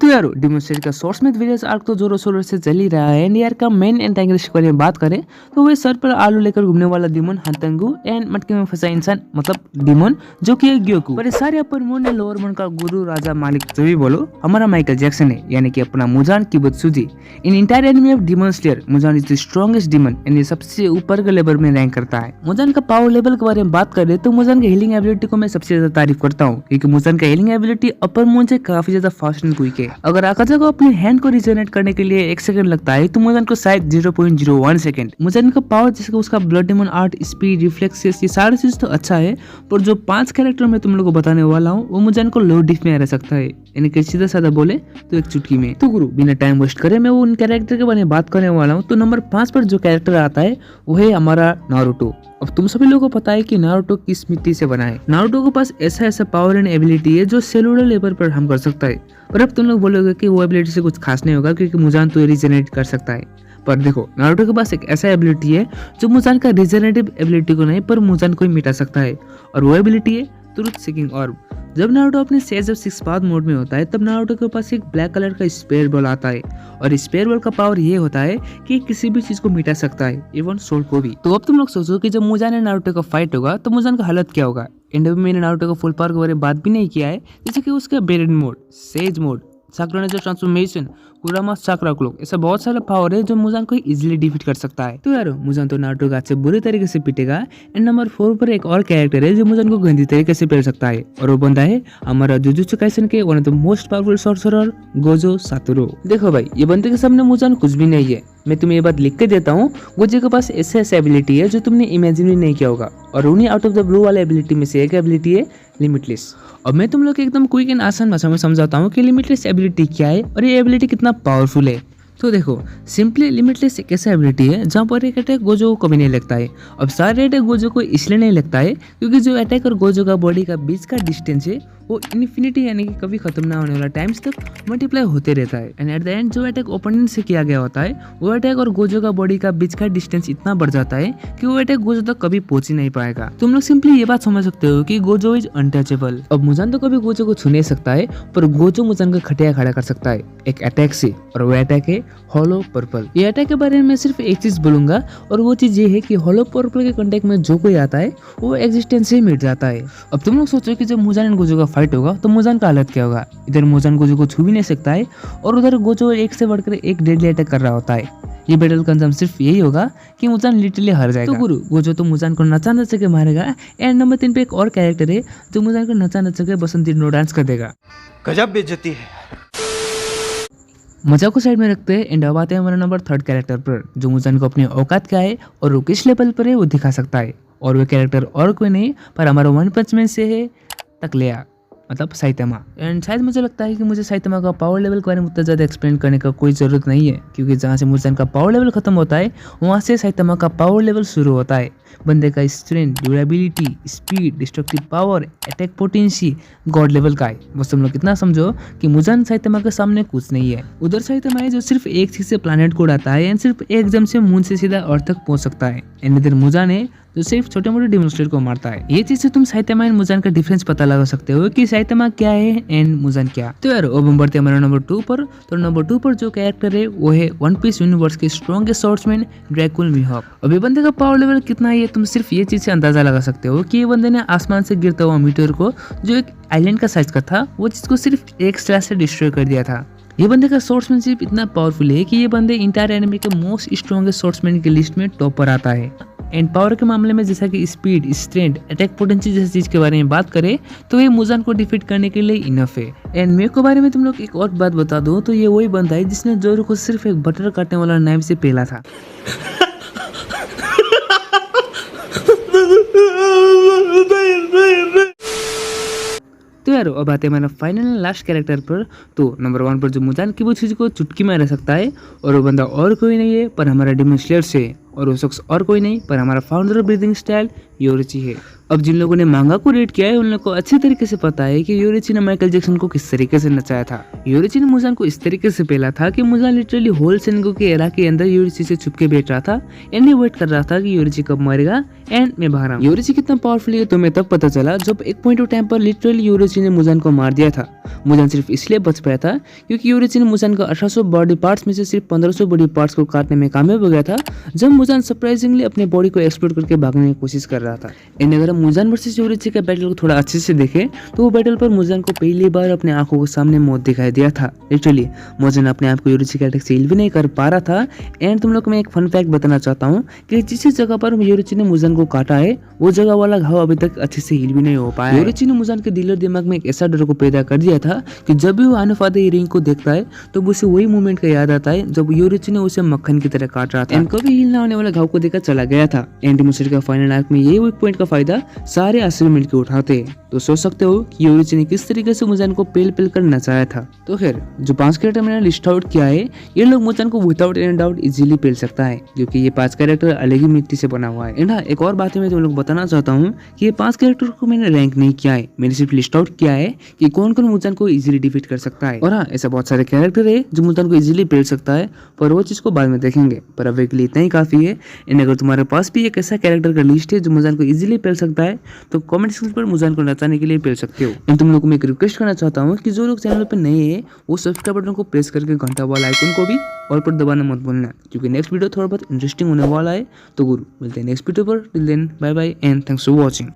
तो यारो demon slayer का सोर्स में विलेज आर्क तो जोरों शोरों से चल ही रहा है। एंड यार का मेन एंटागनिस्ट के बारे में बात करें तो वह सर पर आलू लेकर घूमने वाला डिमन हंतंगू एंड मटके में फंसा इंसान मतलब डिमन जो कि है ग्योकू। पर सारे अपर मून ने लोअर मून का गुरु राजा मालिक जो भी बोलो हमारा माइकल जैक्सन है, यानी कि अपना Muzan Kibutsuji. In entire enemy of demon slayer Muzan is the strongest demon and ये सबसे ऊपर के लेवल में रैंक करता है। मुजान का पावर लेवल के बारे में बात करें तो मुजान की हीलिंग एबिलिटी को मैं सबसे ज्यादा तारीफ करता हूँ, क्योंकि मुजान का हीलिंग एबिलिटी अपर मून से काफी ज्यादा फास्ट एंड क्विक है। अगर आकाजा को अपने हैंड को रिजनरेट करने के लिए 1 सेकंड लगता है तो मुजान को शायद 0.01 सेकंड। मुजान का पावर जैसे कि उसका blood demon art, speed, reflexes, ये सारी चीज तो अच्छा है, पर जो 5 कैरेक्टर मैं तुम लोगों को बताने वाला हूँ वो मुजान को लो डिफ में रह सकता है, यानी कि सीधा साधा बोले तो एक चुटकी में। तो गुरु बिना टाइम वेस्ट करे मैं वो उन कैरेक्टर के बारे में बात करने वाला हूँ। तो नंबर 5 पर जो कैरेक्टर आता है वो है हमारा नारुतो। अब तुम सभी लोगों को पता है कि नारुतो किस मिट्टी से बना है। नारुतो के पास ऐसा पावर एंड एबिलिटी है जो सेलुलर लेवल पर हम कर सकता है। पर अब तुम लोग बोलोगे कि वो एबिलिटी से कुछ खास नहीं होगा क्योंकि मुजान तो रिजनरेट कर सकता है। पर देखो नारुतो के पास एक ऐसा एबिलिटी है जो मुजान का रिजनरेटिव एबिलिटी को नहीं पर मुजान को ही मिटा सकता है, और वो एबिलिटी है ट्रुथ सीकिंग ऑर्ब। जब नारुतो अपने सेज ऑफ 6 पाथ मोड में होता है तब नारुतो के पास एक ब्लैक कलर का स्पेयर बॉल आता है, और स्पेयर बॉल का पावर ये होता है कि किसी भी चीज को मिटा सकता है, इवन सोल को भी। तो अब तुम लोग सोचो कि जब मुजान और नारुतो का फाइट होगा तो मुजान का हालत क्या होगा। एंड में मैंने नारुतो का फुल पावर के बारे में बात भी नहीं किया है, जैसे कि उसका bread mode, sage mode, साकुरा नेजो transformation, कुरामा साकुरा क्लोक, ऐसा बहुत सारा पावर है जो मुजान को इजीली डिफीट कर सकता है। तो यार मुजान तो नारुतो का अच्छे बुरे तरीके से पिटेगा। एंड नंबर 4 पर एक और कैरेक्टर है जो मुजान को गंदी तरीके से पेल सकता है, और वो बंदा है हमारा जुजुत्सु काइसेन के one of the most powerful sorcerer Gojo Satoru. देखो भाई ये बंदे के सामने मुजान कुछ भी नहीं है। मैं तुम्हें ये बात लिख के देता हूँ, गोजो के पास ऐसे एबिलिटी है जो तुमने इमेजिन भी नहीं किया होगा, और उन्हीं आउट ऑफ द ब्लू वाले एबिलिटी में से एक एबिलिटी है लिमिटलेस। अब मैं तुम लोग को एकदम क्विक एंड आसान भाषा में समझाता हूँ कि लिमिटलेस एबिलिटी क्या है और ये एबिलिटी कितना पावरफुल है। तो देखो सिंपली लिमिटलेस एक ऐसा एबिलिटी है जहाँ पर एक अटैक गोजो को कभी नहीं लगता है। अब सारे अटैक गोजो को इसलिए नहीं लगता है क्योंकि जो अटैक और गोजो का बॉडी का बीच का डिस्टेंस है वो इन्फिनिटी यानी कि कभी खत्म ना होने वाला टाइम्स तक मल्टीप्लाई होते रहता है। एंड एट द एंड जो अटैक ओपोनेंट से किया गया होता है वो अटैक और गोजो का बॉडी का बीच का डिस्टेंस इतना बढ़ जाता है कि वो अटैक गोजो तक कभी पहुंच ही नहीं पाएगा। तुम लोग सिंपली ये बात समझ सकते हो कि गोजो इज अनटचेबल। अब मुजान तो कभी गोजो को छू नहीं सकता है, पर गोजो मुजान का खटिया खड़ा कर सकता है एक अटैक से, और वो अटैक है होलो पर्पल। ये अटैक के बारे में मैं सिर्फ एक चीज बोलूंगा, और वो चीज ये है कि होलो पर्पल के कांटेक्ट में जो कोई आता है वो एग्जिस्टेंस से मिट जाता है। अब तुम लोग सोचो कि जब मुजान एंड गोजो का फाइट होगा तो मुजान का हालत क्या होगा। इधर मुजान गोजो को छू भी नहीं सकता है, और उधर गोजो एक से बढ़कर एक डेडली अटैक कर रहा होता है। ये बैटल का अंजाम सिर्फ यही होगा कि मुजान लिटरली हार जाएगा। तो गुरु गोजो तो मुजान को नचा नचा के मारेगा। एंड नंबर 3 पे एक और कैरेक्टर है जो मुजान को नचा नचा के बसंती नो डांस कर देगा। गजब बेइज्जती है। मजा को साइड में रखते हैं एंड अब आते हैं हमारा नंबर 3 कैरेक्टर पर, जो मुजान को अपने औकात क्या है और वो किस लेवल पर है वो दिखा सकता है। और वो कैरेक्टर और कोई नहीं पर हमारा वन पंच मैन से है तकलेया, मतलब साइतामा। एंड शायद मुझे लगता है कि मुझे साइतामा का पावर लेवल के बारे में उतना ज़्यादा एक्सप्लेन करने का कोई ज़रूरत नहीं है, क्योंकि जहाँ से मुजान का पावर लेवल खत्म होता है वहाँ से साइतामा का पावर लेवल शुरू होता है। बंदे का strength, durability, speed, destructive power, attack potency God level का है। बस तुम लोग कितना समझो कि मुजान साइतामा के सामने कुछ नहीं है। उधर साइतामा है जो सिर्फ एक चीज से प्लैनेट को उड़ाता है एंड सिर्फ एक जम से मून से सीधा अर्थ तक पहुंच सकता है। एंड इधर मुजान है जो सिर्फ छोटे मोटे डिमन स्लेयर को मारता है। ये चीज से तुम साइतामा एंड मुजान का डिफरेंस पता लगा सकते हो कि साइतामा क्या है एंड मुजान क्या। तो यार अब हम बढ़ते हैं हमारे नंबर 2 पर। तो नंबर 2 पर जो कैरेक्टर है वो है वन पीस यूनिवर्स के स्ट्रॉन्गेस्ट स्वॉर्ड्समैन ड्रैकुल मीहॉक। अभी बंदे का पावर लेवल कितना है तुम सिर्फ ये चीज से अंदाजा लगा सकते हो कि ये बंदे ने आसमान से गिरता हुआ मीटियोर को जो एक आइलैंड का साइज का था वो चीज को सिर्फ एक स्लैश से डिस्ट्रॉय कर दिया था। ये बंदे का स्वॉर्ड्समैनशिप इतना पावरफुल है कि ये बंदे इंटायर एनिमी के मोस्ट स्ट्रॉन्गेस्ट स्वॉर्ड्समैन की लिस्ट में टॉप पर आता है। एंड पावर के मामले में जैसा कि स्पीड, स्ट्रेंथ, अटैक पोटेंशियल जैसी चीज के बारे में बात करें तो ये मुजान को डिफीट करने के लिए इनफ है। एंड मेरे को बारे में तुम लोग एक और बात बता दो तो ये वही बंदा है जिसने जोरो को सिर्फ एक बटर काटने वाला नाइफ से पेला था। तो यार अब आते हैं हमारा फाइनल लास्ट कैरेक्टर पर। तो नंबर 1 पर जो मुजान किबुत्सुजी को चुटकी में रह सकता है, और वो बंदा और कोई नहीं है पर हमारा डिमन स्लेयर से, और वो शख्स और कोई नहीं पर हमारा founder of breathing style Yoriichi है। अब जिन लोगों ने मांगा को रीड किया है उन लोगों को अच्छे तरीके से पता है कि योरिची ने माइकल जैक्सन को किस तरीके से नचाया था। योरिची ने मुजान को इस तरीके से पेला था कि मुजान लिटरली होल सेनगो के एरा के अंदर योरिची से छुप के बैठ रहा था एंड वेट कर रहा था कि योरिची कब मरेगा एंड मैं बाहर आऊं। योरिची कितना पावरफुल है तुम्हें तब पता चला जब एक पॉइंट ऑफ टाइम पर लिटरली योरिची ने मुजान को मार दिया था। मुजान सिर्फ इसलिए बच पाया था क्योंकि योरिची ने मुजान का 1800 बॉडी पार्ट्स में से सिर्फ 1500 बॉडी पार्ट्स को काटने में कामयाब हो गया था जब मुजान सरप्राइजिंगली अपने बॉडी को एक्सप्लोर करके भागने की कोशिश कर रहा था। एंड अगर हम मुजान वर्सेस योरिची का बैटल को थोड़ा अच्छे से देखें तो वो बैटल पर मुजान को पहली बार अपने आंखों के सामने मौत दिखाई दिया था। लिटरली मुजान अपने आप को योरिची के अटैक से हील भी नहीं कर पा रहा था। एंड तुम लोग को मैं एक फन फैक्ट बताना चाहता हूँ कि जिस जगह पर योरिची ने मुजान को काटा है वो जगह वाला घाव अभी तक अच्छे से हील भी नहीं हो पाया। योरिची ने मुजान के दिल और दिमाग में एक ऐसा डर को पैदा कर दिया था कि जब भी वो आनुफादे रिंग को देखता है तो उसे वही मोमेंट का याद आता है जब योरिची ने उसे मक्खन की तरह काट रहा था। एंड कभी हील ना होने वाला घाव को देखकर चला गया था। एंड मुसरी का फाइनल आर्क में यही वीक पॉइंट का फायदा सारे आश्रम मिलकर उठाते हैं। तो सोच सकते हो कि योरिची ने किस तरीके से मुजान को पेल पेल कर नचाया था। तो खैर जो 5 कैरेक्टर मैंने लिस्ट आउट किया है ये लोग मुजान को विदाउट एनी डाउट इजीली पेल सकता है क्योंकि ये 5 कैरेक्टर अलग ही मिट्टी से बना हुआ है। एंड हाँ एक और बात है मैं तुम लोग बताना चाहता हूँ कि ये 5 कैरेक्टर को मैंने रैंक नहीं किया है, मैंने सिर्फ लिस्ट आउट किया है कि कौन कौन मुजान को इजीली डिफीट कर सकता है। और हाँ ऐसा बहुत सारे कैरेक्टर है जो मुजान को इजीली पेल सकता है पर वो चीज को बाद में देखेंगे। पर अब के लिए इतना ही काफी है। एंड अगर तुम्हारे पास भी एक ऐसा कैरेक्टर का लिस्ट है जो मुजान को इजीली पेल सकता है तो कमेंट सेक्शन पर मुजान को नचाने के लिए पेल सकते हो। एंड तुम लोग को मैं एक रिक्वेस्ट करना चाहता हूँ कि जो लोग चैनल पर नए हैं वो सब्सक्राइब बटन को प्रेस करके घंटा वाला आइकन को भी ऑल पर दबाना मत भूलना क्योंकि नेक्स्ट वीडियो थोड़ा बहुत इंटरेस्टिंग होने वाला है। तो गुरु मिलते हैं नेक्स्ट वीडियो पर। Till then bye bye and thanks for watching.